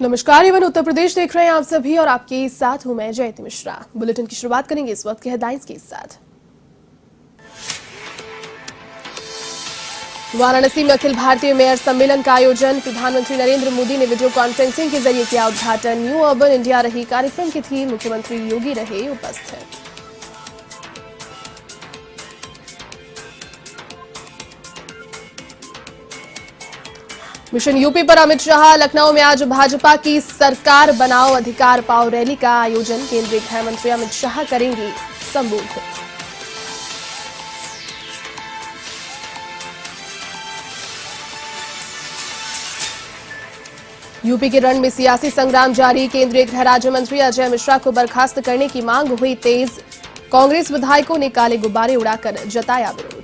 नमस्कार, एवं उत्तर प्रदेश देख रहे हैं आप सभी और आपके साथ हूं मैं जयति मिश्रा। बुलेटिन की शुरुआत करेंगे इस वक्त के हेडलाइंस के साथ। वाराणसी में अखिल भारतीय मेयर सम्मेलन का आयोजन, प्रधानमंत्री नरेंद्र मोदी ने वीडियो कॉन्फ्रेंसिंग के जरिए किया उद्घाटन। न्यू अर्बन इंडिया रही कार्यक्रम की थी, मुख्यमंत्री योगी रहे उपस्थित। मिशन यूपी पर अमित शाह, लखनऊ में आज भाजपा की सरकार बनाओ अधिकार पाओ रैली का आयोजन, केंद्रीय गृह मंत्री अमित शाह करेंगे संबोधित। यूपी के रण में सियासी संग्राम जारी, केंद्रीय गृह राज्य मंत्री अजय मिश्रा को बर्खास्त करने की मांग हुई तेज, कांग्रेस विधायकों ने काले गुब्बारे उड़ाकर जताया विरोध।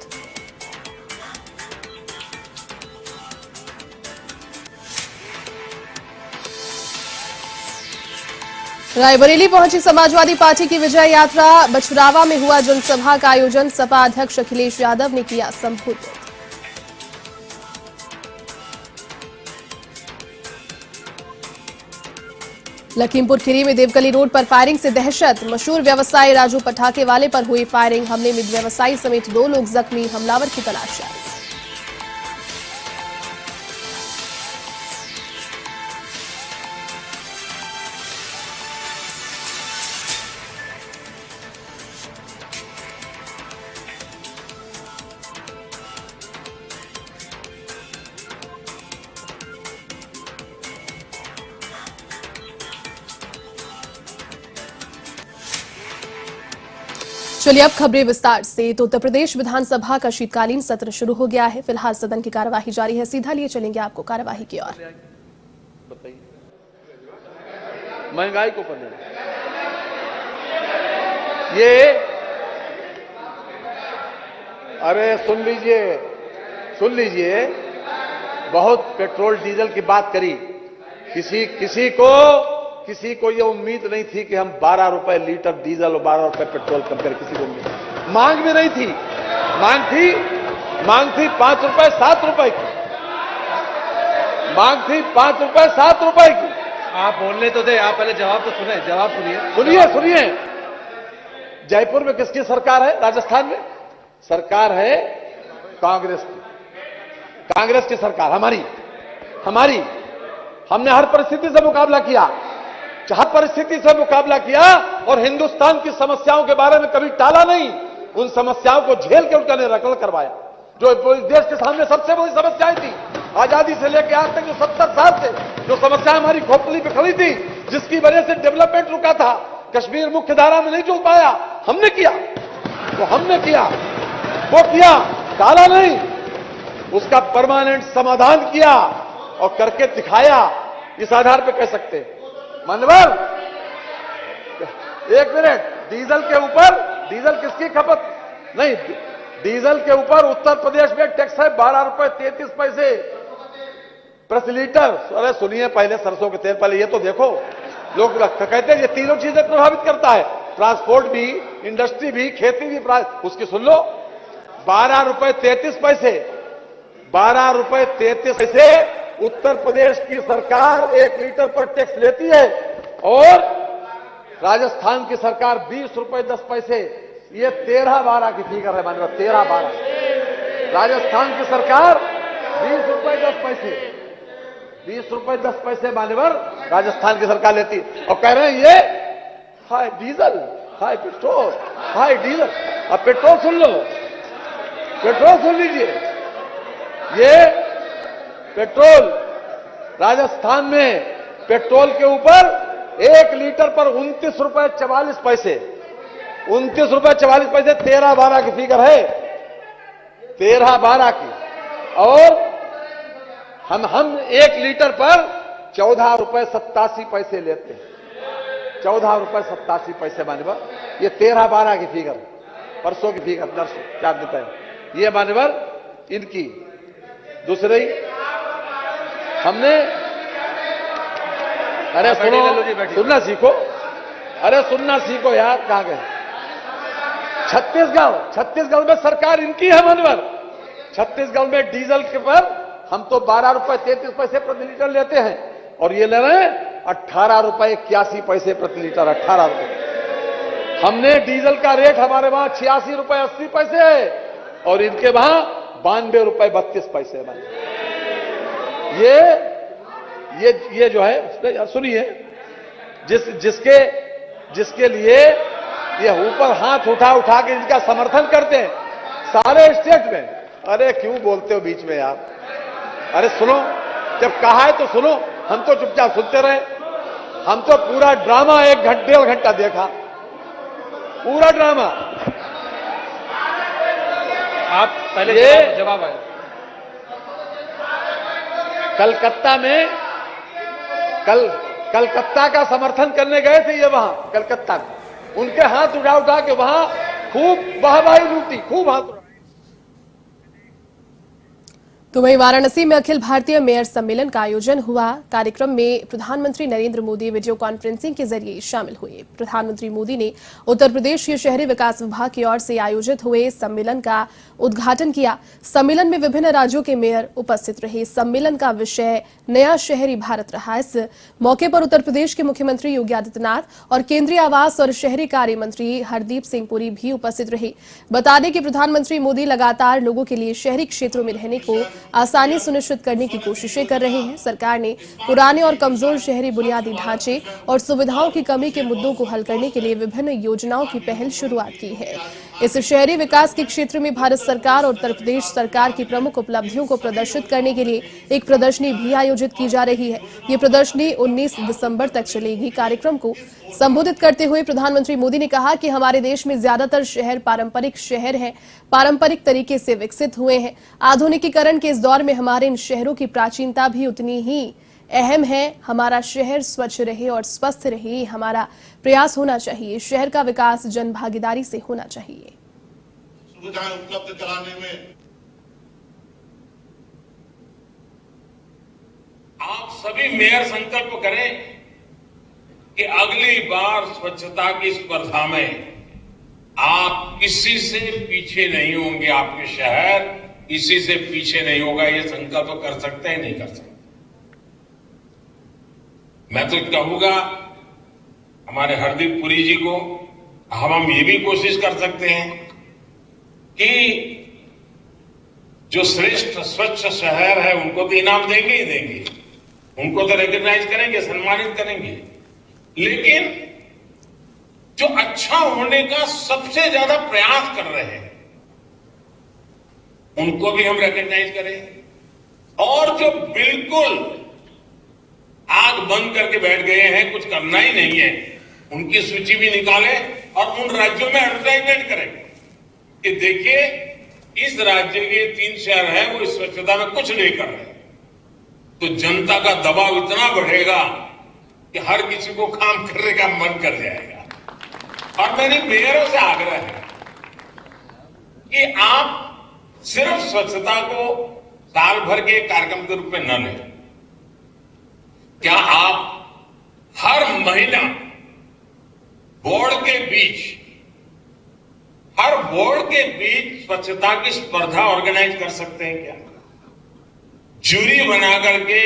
रायबरेली पहुंची समाजवादी पार्टी की विजय यात्रा, बछरावा में हुआ जनसभा का आयोजन, सपा अध्यक्ष अखिलेश यादव ने किया संबोधित। लखीमपुर खीरी में देवकली रोड पर फायरिंग से दहशत, मशहूर व्यवसायी राजू पटाखे वाले पर हुई फायरिंग, हमले में व्यवसायी समेत 2 लोग जख्मी, हमलावर की तलाश जारी। चलिए अब खबरें विस्तार से। तो उत्तर प्रदेश विधानसभा का शीतकालीन सत्र शुरू हो गया है। फिलहाल सदन की कार्यवाही जारी है, सीधा लिए चलेंगे आपको कार्यवाही की ओर। महंगाई को करने ये अरे सुन लीजिए बहुत पेट्रोल डीजल की बात करी, किसी को ये उम्मीद नहीं थी कि हम 12 रुपए लीटर डीजल और 12 रुपए पेट्रोल कम करें, किसी को उम्मीद मांग भी नहीं थी। मांग थी 5 रुपए 7 रुपए की, मांग थी 5 रुपए 7 रुपए की। आप बोलने तो दे, आप पहले जवाब तो सुनिए। जयपुर में किसकी सरकार है? राजस्थान में सरकार है कांग्रेस की सरकार, हमारी। हमने हर परिस्थिति से मुकाबला किया और हिंदुस्तान की समस्याओं के बारे में कभी टाला नहीं। उन समस्याओं को झेल के उनका निराकरण करवाया। जो देश के सामने सबसे बड़ी समस्याएं थी, आजादी से लेकर आज तक जो 70 साल से जो समस्याएं हमारी खोपड़ी पे खड़ी थी, जिसकी वजह से डेवलपमेंट रुका था, कश्मीर मुख्य धारा में नहीं जुड़ पाया, हमने किया, टाला नहीं, उसका परमानेंट समाधान किया और करके दिखाया। इस आधार पर कह सकते हैं मनवर। एक मिनट, डीजल किसकी खपत नहीं, डीजल के ऊपर उत्तर प्रदेश में टैक्स है 12 रुपए 33 पैसे प्रति लीटर। अरे सुनिए पहले सरसों के तेल, पहले ये तो देखो। लोग कहते हैं ये तीनों चीजें प्रभावित करता है, ट्रांसपोर्ट भी, इंडस्ट्री भी, खेती भी, उसकी सुन लो। 12 रुपए 33 पैसे, 12 रुपए 33 पैसे उत्तर प्रदेश की सरकार 1 लीटर पर टैक्स लेती है और राजस्थान की सरकार 20 रुपए 10 पैसे। ये 13-12 की फिगर है मानव, 13-12। राजस्थान की सरकार 20 रुपए 10 पैसे, 20 रुपए 10 पैसे मानवर राजस्थान की सरकार लेती है। और कह रहे हैं ये high diesel, high petrol, high diesel. अब पेट्रोल सुन लीजिए। ये पेट्रोल राजस्थान में पेट्रोल के ऊपर 1 लीटर पर 29 रुपए 44 पैसे, 29 रुपए 44 पैसे, 13-12 की फिगर है, 13-12 की। और हम 1 लीटर पर 14 रुपए 87 पैसे लेते हैं, 14 रुपए 87 पैसे मानवर। ये 13-12 की फिगर, परसों की फिगर, नरसों क्या देता है ये मानवर इनकी। दूसरी हमने, अरे सुनना सीखो यार, कहां गए? छत्तीसगढ़ में सरकार इनकी है मनवर। छत्तीसगढ़ में डीजल के पर हम तो 12 रुपए 33 पैसे प्रति लीटर लेते हैं और ये ले रहे हैं 18 रुपए 81 पैसे प्रति लीटर, 18 रुपए। हमने डीजल का रेट हमारे वहां 86 रुपए 80 पैसे है और इनके वहां 92 रुपए 32 पैसे है। ये जो है, सुनिए, जिसके लिए ये ऊपर हाथ उठा के इनका समर्थन करते हैं सारे स्टेट में। अरे क्यों बोलते हो बीच में यार? अरे सुनो, जब कहा है तो सुनो, हम तो चुपचाप सुनते रहे। हम तो पूरा ड्रामा 1-1.5 घंटा देखा, पूरा ड्रामा। आप पहले जवाब आए। कलकत्ता का समर्थन करने गए थे ये वहां कलकत्ता में, उनके हाथ उठा के वहां खूब वाहवाही लूटी, खूब हाथ उठा। तो वहीं वाराणसी में अखिल भारतीय मेयर सम्मेलन का आयोजन हुआ। कार्यक्रम में प्रधानमंत्री नरेंद्र मोदी वीडियो कॉन्फ्रेंसिंग के जरिए शामिल हुए। प्रधानमंत्री मोदी ने उत्तर प्रदेश के शहरी विकास विभाग की ओर से आयोजित हुए सम्मेलन का उद्घाटन किया। सम्मेलन में विभिन्न राज्यों के मेयर उपस्थित रहे। सम्मेलन का विषय नया शहरी भारत रहा। इस मौके पर उत्तर प्रदेश के मुख्यमंत्री योगी आदित्यनाथ और केंद्रीय आवास और शहरी कार्य मंत्री हरदीप सिंह पुरी भी उपस्थित रहे। बता दें कि प्रधानमंत्री मोदी लगातार लोगों के लिए शहरी क्षेत्रों में रहने को आसानी सुनिश्चित करने की कोशिशें कर रहे हैं। सरकार ने पुराने और कमजोर शहरी बुनियादी ढांचे और सुविधाओं की कमी के मुद्दों को हल करने के लिए विभिन्न योजनाओं की पहल शुरुआत की है। इस शहरी विकास के क्षेत्र में भारत सरकार और उत्तर प्रदेश सरकार की प्रमुख उपलब्धियों को प्रदर्शित करने के लिए एक प्रदर्शनी भी आयोजित की जा रही है। ये प्रदर्शनी 19 दिसंबर तक चलेगी। कार्यक्रम को संबोधित करते हुए प्रधानमंत्री मोदी ने कहा कि हमारे देश में ज्यादातर शहर पारंपरिक शहर हैं, पारंपरिक तरीके से विकसित हुए हैं। आधुनिकीकरण के इस दौर में हमारे इन शहरों की प्राचीनता भी उतनी ही अहम है। हमारा शहर स्वच्छ रहे और स्वस्थ रहे, हमारा प्रयास होना चाहिए। शहर का विकास जन भागीदारी से होना चाहिए। सुविधाएं उपलब्ध कराने में आप सभी मेयर संकल्प करें कि अगली बार स्वच्छता की स्पर्धा में आप किसी से पीछे नहीं होंगे। आपके शहर किसी से पीछे नहीं होगा। ये संकल्प कर सकते हैं, नहीं कर सकते? मैं तो कहूंगा हमारे हरदीप पुरी जी को, हम ये भी कोशिश कर सकते हैं कि जो श्रेष्ठ स्वच्छ शहर है उनको तो इनाम देंगे ही देंगे, उनको तो रिकॉग्नाइज करेंगे, सम्मानित करेंगे। लेकिन जो अच्छा होने का सबसे ज्यादा प्रयास कर रहे हैं उनको भी हम रिकॉग्नाइज करें। और जो बिल्कुल आग बंद करके बैठ गए हैं, कुछ करना ही नहीं है, उनकी सूची भी निकालें और उन राज्यों में एडवर्टाइजमेंट करें कि देखिए इस राज्य के 3 शहर हैं वो इस स्वच्छता में कुछ नहीं कर रहे। तो जनता का दबाव इतना बढ़ेगा कि हर किसी को काम करने का मन कर जाएगा। और मेरी मेयरों से आग्रह है कि आप सिर्फ स्वच्छता को साल भर के कार्यक्रम के रूप में न लें। क्या आप हर महीना बोर्ड के बीच, हर बोर्ड के बीच स्वच्छता की स्पर्धा ऑर्गेनाइज कर सकते हैं? क्या जूरी बना करके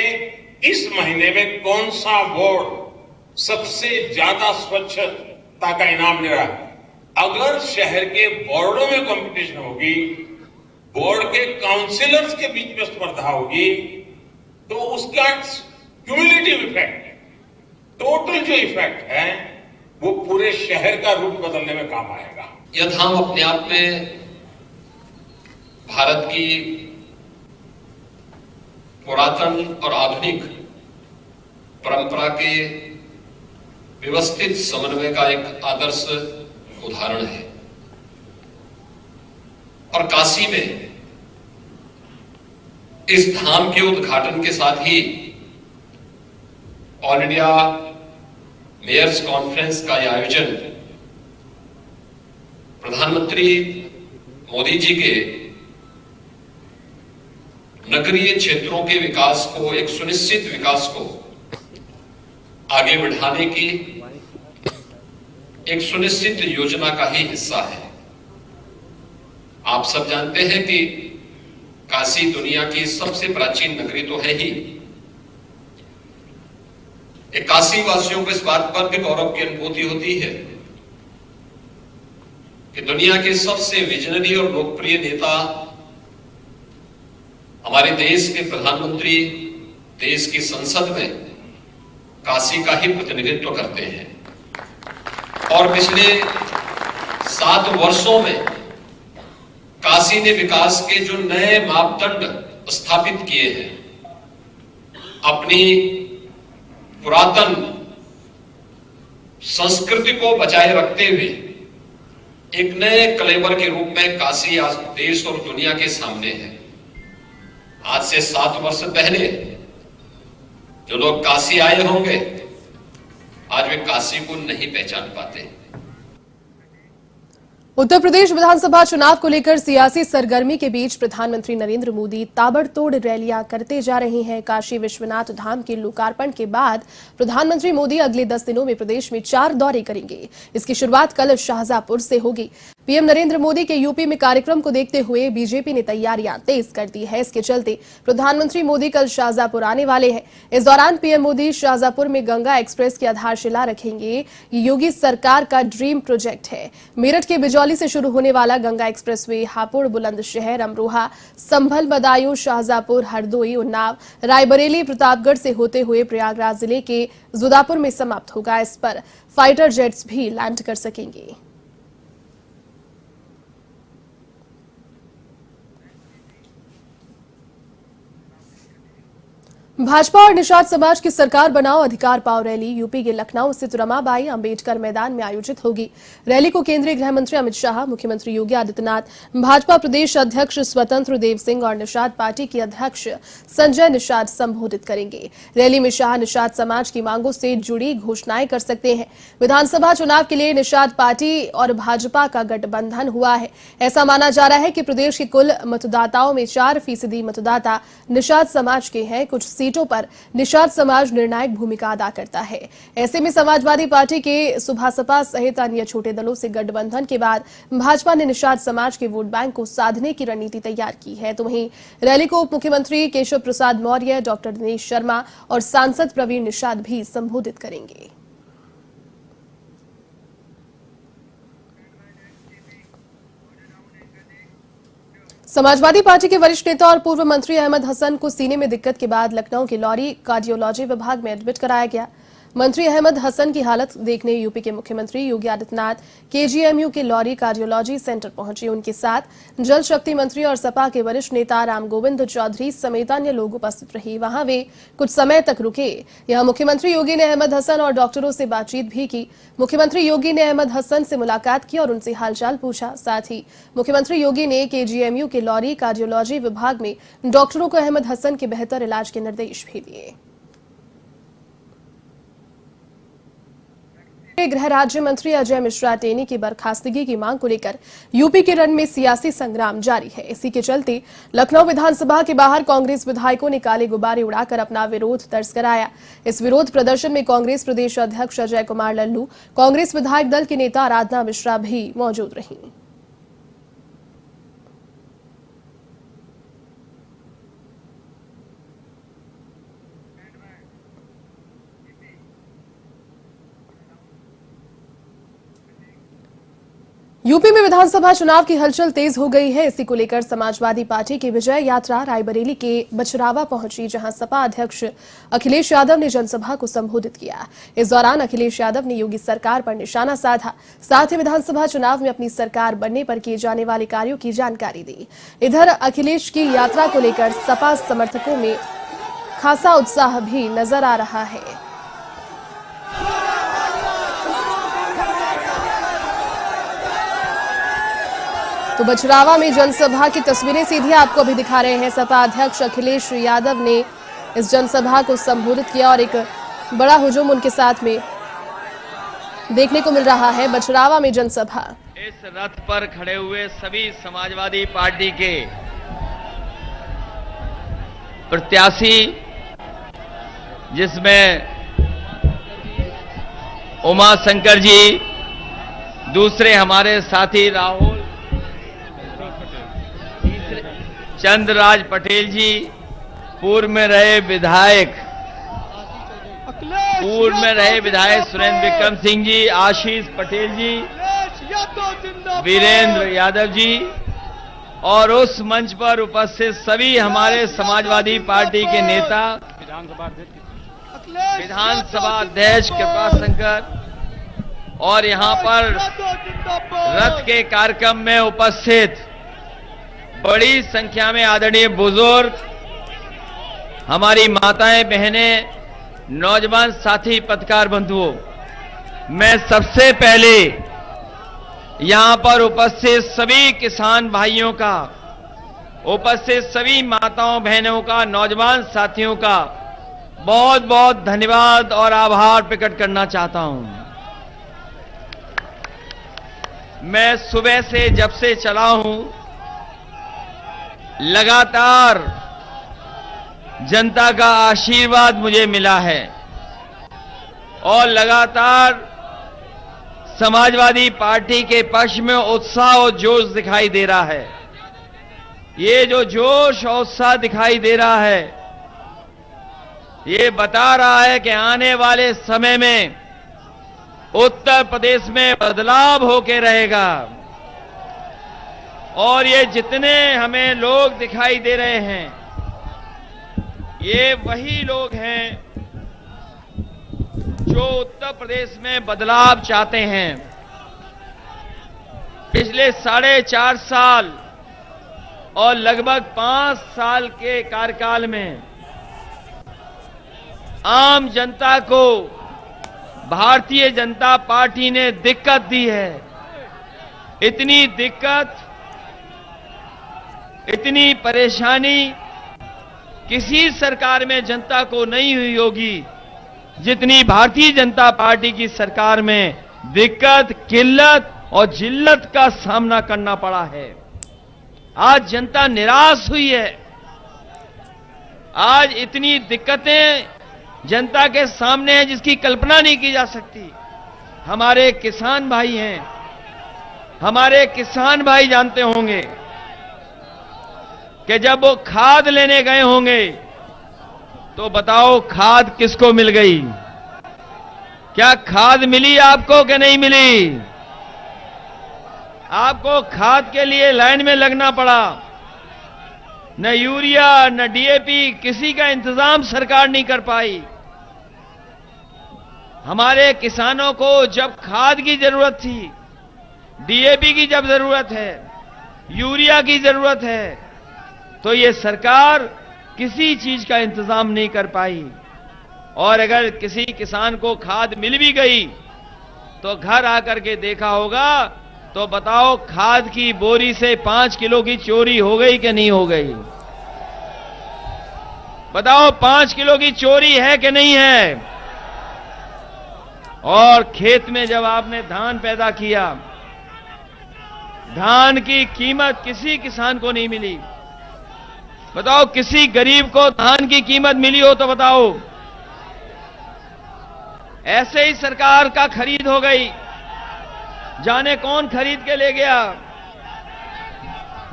इस महीने में कौन सा बोर्ड सबसे ज्यादा स्वच्छता का इनाम ले रहा है? अगर शहर के बोर्डों में कंपटीशन होगी, बोर्ड के काउंसिलर्स के बीच में स्पर्धा होगी, तो उसका क्यूमुलेटिव इफेक्ट, टोटल जो इफेक्ट है वो पूरे शहर का रूप बदलने में काम आएगा। यह धाम अपने आप में भारत की पुरातन और आधुनिक परंपरा के व्यवस्थित समन्वय का एक आदर्श उदाहरण है। और काशी में इस धाम के उद्घाटन के साथ ही ऑल इंडिया मेयर्स कॉन्फ्रेंस का यह आयोजन प्रधानमंत्री मोदी जी के नगरीय क्षेत्रों के विकास को, एक सुनिश्चित विकास को आगे बढ़ाने की एक सुनिश्चित योजना का ही हिस्सा है। आप सब जानते हैं कि काशी दुनिया की सबसे प्राचीन नगरी तो है ही, कि काशी वासियों को इस बात पर भी गौरव की अनुभूति होती है कि दुनिया के सबसे विजनरी और लोकप्रिय नेता हमारे देश के प्रधानमंत्री देश की संसद में काशी का ही प्रतिनिधित्व करते हैं और पिछले 7 वर्षों में काशी ने विकास के जो नए मापदंड स्थापित किए हैं, अपनी पुरातन संस्कृति को बचाए रखते हुए एक नए कलेवर के रूप में काशी आज देश और दुनिया के सामने है। आज से 7 वर्ष पहले जो लोग काशी आए होंगे, आज वे काशी को नहीं पहचान पाते। उत्तर प्रदेश विधानसभा चुनाव को लेकर सियासी सरगर्मी के बीच प्रधानमंत्री नरेंद्र मोदी ताबड़तोड़ रैलियां करते जा रहे हैं। काशी विश्वनाथ धाम के लोकार्पण के बाद प्रधानमंत्री मोदी अगले 10 दिनों में प्रदेश में 4 दौरे करेंगे। इसकी शुरुआत कल शाहजहांपुर से होगी। पीएम नरेंद्र मोदी के यूपी में कार्यक्रम को देखते हुए बीजेपी ने तैयारियां तेज कर दी है। इसके चलते प्रधानमंत्री मोदी कल शाहजहांपुर आने वाले हैं। इस दौरान पीएम मोदी शाहजहांपुर में गंगा एक्सप्रेस की आधारशिला रखेंगे। ये योगी सरकार का ड्रीम प्रोजेक्ट है। मेरठ के बिजौली से शुरू होने वाला गंगा एक्सप्रेसवे हापुड़, बुलंदशहर, अमरोहा, संभल, बदायूं, शाहजहांपुर, हरदोई, उन्नाव, रायबरेली, प्रतापगढ़ से होते हुए प्रयागराज जिले के जुदापुर में समाप्त होगा। इस पर फाइटर जेट्स भी लैंड कर सकेंगे। भाजपा और निषाद समाज की सरकार बनाओ अधिकार पाओ रैली यूपी के लखनऊ स्थित रमाबाई अंबेडकर मैदान में आयोजित होगी। रैली को केंद्रीय गृह मंत्री अमित शाह, मुख्यमंत्री योगी आदित्यनाथ, भाजपा प्रदेश अध्यक्ष स्वतंत्र देव सिंह और निषाद पार्टी के अध्यक्ष संजय निषाद संबोधित करेंगे। रैली में शाह निषाद समाज की मांगों से जुड़ी घोषणाएं कर सकते हैं। विधानसभा चुनाव के लिए निषाद पार्टी और भाजपा का गठबंधन हुआ है। ऐसा माना जा रहा है कि प्रदेश के कुल मतदाताओं में 4% मतदाता निषाद समाज के हैं। कुछ सीटों पर निषाद समाज निर्णायक भूमिका अदा करता है। ऐसे में समाजवादी पार्टी के सुभासपा सहित अन्य छोटे दलों से गठबंधन के बाद भाजपा ने निषाद समाज के वोट बैंक को साधने की रणनीति तैयार की है। तो वहीं रैली को उप मुख्यमंत्री केशव प्रसाद मौर्य, डॉक्टर दिनेश शर्मा और सांसद प्रवीण निषाद भी संबोधित करेंगे। समाजवादी पार्टी के वरिष्ठ नेता और पूर्व मंत्री अहमद हसन को सीने में दिक्कत के बाद लखनऊ के लॉरी कार्डियोलॉजी विभाग में एडमिट कराया गया। मंत्री अहमद हसन की हालत देखने यूपी के मुख्यमंत्री योगी आदित्यनाथ केजीएमयू के लॉरी कार्डियोलॉजी सेंटर पहुंचे। उनके साथ जल शक्ति मंत्री और सपा के वरिष्ठ नेता रामगोविंद चौधरी समेत अन्य लोग उपस्थित रहे। वहां वे कुछ समय तक रुके। यहां मुख्यमंत्री योगी ने अहमद हसन और डॉक्टरों से बातचीत भी की। मुख्यमंत्री योगी ने अहमद हसन से मुलाकात की और उनसे हालचाल पूछा। साथ ही मुख्यमंत्री योगी ने केजीएमयू के लॉरी कार्डियोलॉजी विभाग में डॉक्टरों को अहमद हसन के बेहतर इलाज के निर्देश भी दिए। गृह राज्य मंत्री अजय मिश्रा टेनी की बर्खास्तगी की मांग को लेकर यूपी के रण में सियासी संग्राम जारी है। इसी के चलते लखनऊ विधानसभा के बाहर कांग्रेस विधायकों ने काले गुब्बारे उड़ाकर अपना विरोध दर्ज कराया। इस विरोध प्रदर्शन में कांग्रेस प्रदेश अध्यक्ष अजय कुमार लल्लू, कांग्रेस विधायक दल की नेता आराधना मिश्रा भी मौजूद रहीं। यूपी में विधानसभा चुनाव की हलचल तेज हो गई है। इसी को लेकर समाजवादी पार्टी की विजय यात्रा रायबरेली के बछरावा पहुंची, जहां सपा अध्यक्ष अखिलेश यादव ने जनसभा को संबोधित किया। इस दौरान अखिलेश यादव ने योगी सरकार पर निशाना साधा। साथ ही विधानसभा चुनाव में अपनी सरकार बनने पर किए जाने वाले कार्यों की जानकारी दी। इधर अखिलेश की यात्रा को लेकर सपा समर्थकों में खासा उत्साह भी नजर आ रहा है। तो बछरावा में जनसभा की तस्वीरें सीधी आपको अभी दिखा रहे हैं। सपा अध्यक्ष अखिलेश यादव ने इस जनसभा को संबोधित किया और एक बड़ा हुजूम उनके साथ में देखने को मिल रहा है। बछरावा में जनसभा। इस रथ पर खड़े हुए सभी समाजवादी पार्टी के प्रत्याशी, जिसमें उमा शंकर जी, दूसरे हमारे साथी राहुल, चंद्रराज पटेल जी, पूर्व में रहे विधायक पूर्व में रहे विधायक सुरेंद्र विक्रम सिंह जी, आशीष पटेल जी, वीरेंद्र यादव जी और उस मंच पर उपस्थित सभी हमारे समाजवादी पार्टी के नेता, विधानसभा अध्यक्ष कृपा शंकर और यहां पर रथ के कार्यक्रम में उपस्थित बड़ी संख्या में आदरणीय बुजुर्ग, हमारी माताएं, बहनें, नौजवान साथी पत्रकार बंधुओं, मैं सबसे पहले यहां पर उपस्थित सभी किसान भाइयों का, उपस्थित सभी माताओं बहनों का, नौजवान साथियों का बहुत बहुत धन्यवाद और आभार प्रकट करना चाहता हूं। मैं सुबह से जब से चला हूं, लगातार जनता का आशीर्वाद मुझे मिला है और लगातार समाजवादी पार्टी के पक्ष में उत्साह और जोश दिखाई दे रहा है। ये जो जोश और उत्साह दिखाई दे रहा है, ये बता रहा है कि आने वाले समय में उत्तर प्रदेश में बदलाव होके रहेगा और ये जितने हमें लोग दिखाई दे रहे हैं, ये वही लोग हैं जो उत्तर प्रदेश में बदलाव चाहते हैं। पिछले 4.5 साल और लगभग 5 साल के कार्यकाल में आम जनता को भारतीय जनता पार्टी ने दिक्कत दी है। इतनी दिक्कत, इतनी परेशानी किसी सरकार में जनता को नहीं हुई होगी जितनी भारतीय जनता पार्टी की सरकार में दिक्कत, किल्लत और जिल्लत का सामना करना पड़ा है। आज जनता निराश हुई है। आज इतनी दिक्कतें जनता के सामने हैं जिसकी कल्पना नहीं की जा सकती। हमारे किसान भाई हैं, हमारे किसान भाई जानते होंगे कि जब वो खाद लेने गए होंगे तो बताओ खाद किसको मिल गई? क्या खाद मिली आपको कि नहीं मिली? आपको खाद के लिए लाइन में लगना पड़ा। न यूरिया न डीएपी, किसी का इंतजाम सरकार नहीं कर पाई। हमारे किसानों को जब खाद की जरूरत थी, डीएपी की जब जरूरत है, यूरिया की जरूरत है, तो ये सरकार किसी चीज का इंतजाम नहीं कर पाई। और अगर किसी किसान को खाद मिल भी गई तो घर आकर के देखा होगा तो बताओ खाद की बोरी से 5 किलो की चोरी हो गई कि नहीं हो गई? बताओ 5 किलो की चोरी है कि नहीं है? और खेत में जब आपने धान पैदा किया, धान की कीमत किसी किसान को नहीं मिली। बताओ किसी गरीब को धान की कीमत मिली हो तो बताओ। ऐसे ही सरकार का खरीद हो गई, जाने कौन खरीद के ले गया,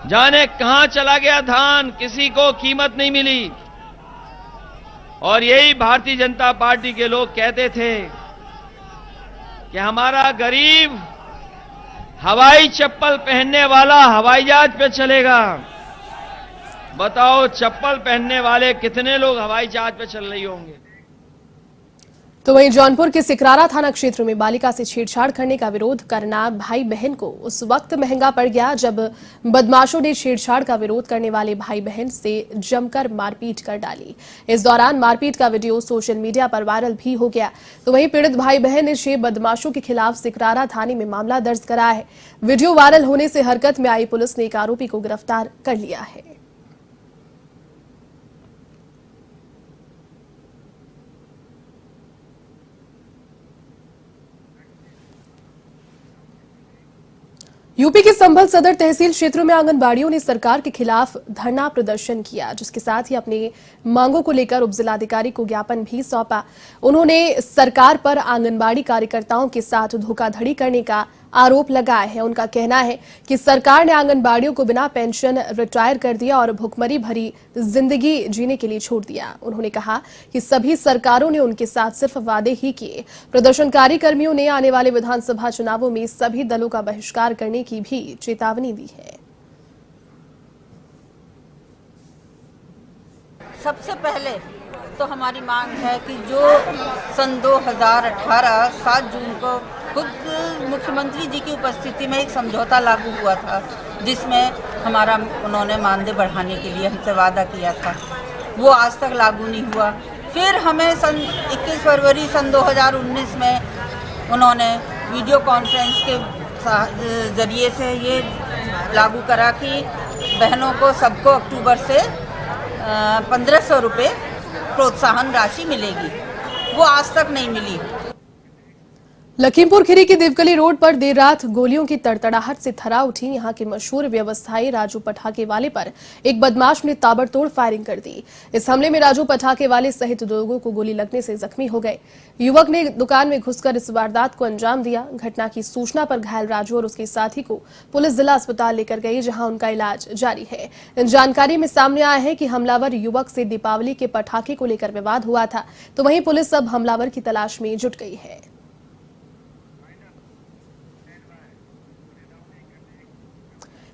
जाने कहां चला गया धान, किसी को कीमत नहीं मिली। और यही भारतीय जनता पार्टी के लोग कहते थे कि हमारा गरीब हवाई चप्पल पहनने वाला हवाई जहाज पे चलेगा। बताओ चप्पल पहनने वाले कितने लोग हवाई जहाज पे चल रही होंगे? तो वहीं जौनपुर के सिकरारा थाना क्षेत्र में बालिका से छेड़छाड़ करने का विरोध करना भाई बहन को उस वक्त महंगा पड़ गया जब बदमाशों ने छेड़छाड़ का विरोध करने वाले भाई बहन से जमकर मारपीट कर डाली। इस दौरान मारपीट का वीडियो सोशल मीडिया पर वायरल भी हो गया। तो वहीं पीड़ित भाई बहन ने 6 बदमाशों के खिलाफ सिकरारा थाने में मामला दर्ज कराया है। वीडियो वायरल होने से हरकत में आई पुलिस ने एक आरोपी को गिरफ्तार कर लिया है। यूपी के संभल सदर तहसील क्षेत्रों में आंगनबाड़ियों ने सरकार के खिलाफ धरना प्रदर्शन किया, जिसके साथ ही अपनी मांगों को लेकर उपजिलाधिकारी को ज्ञापन भी सौंपा। उन्होंने सरकार पर आंगनबाड़ी कार्यकर्ताओं के साथ धोखाधड़ी करने का आरोप लगाए हैं। उनका कहना है कि सरकार ने आंगनबाड़ियों को बिना पेंशन रिटायर कर दिया और भुखमरी भरी जिंदगी जीने के लिए छोड़ दिया। उन्होंने कहा कि सभी सरकारों ने उनके साथ सिर्फ वादे ही किए। प्रदर्शनकारी कर्मियों ने आने वाले विधानसभा चुनावों में सभी दलों का बहिष्कार करने की भी चेतावनी दी है। सबसे पहले तो हमारी मांग है कि जो सन 2018 7 जून को खुद मुख्यमंत्री जी की उपस्थिति में एक समझौता लागू हुआ था, जिसमें उन्होंने मानदेय बढ़ाने के लिए हमसे वादा किया था, वो आज तक लागू नहीं हुआ। फिर हमें सन 21 फरवरी सन 2019 में उन्होंने वीडियो कॉन्फ्रेंस के जरिए से ये लागू करा कि बहनों को सबको अक्टूबर से 1500 रुपये प्रोत्साहन राशि मिलेगी, वो आज तक नहीं मिली। लखीमपुर खीरी की देवकली रोड पर देर रात गोलियों की तड़तड़ाहट से थरा उठी यहां के मशहूर व्यवसायी राजू पटाखे वाले पर एक बदमाश ने ताबड़तोड़ फायरिंग कर दी। इस हमले में राजू पटाखे वाले सहित 2 लोगों को गोली लगने से जख्मी हो गए। युवक ने दुकान में घुसकर इस वारदात को अंजाम दिया। घटना की सूचना पर घायल राजू और उसके साथी को पुलिस जिला अस्पताल लेकर गई, जहां उनका इलाज जारी है। जानकारी में सामने आया है कि हमलावर युवक से दीपावली के पटाखे को लेकर विवाद हुआ था, तो वहीं पुलिस अब हमलावर की तलाश में जुट गई है।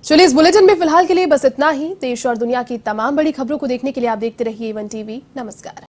चलिए, इस बुलेटिन में फिलहाल के लिए बस इतना ही। देश और दुनिया की तमाम बड़ी खबरों को देखने के लिए आप देखते रहिए A1 TV। नमस्कार।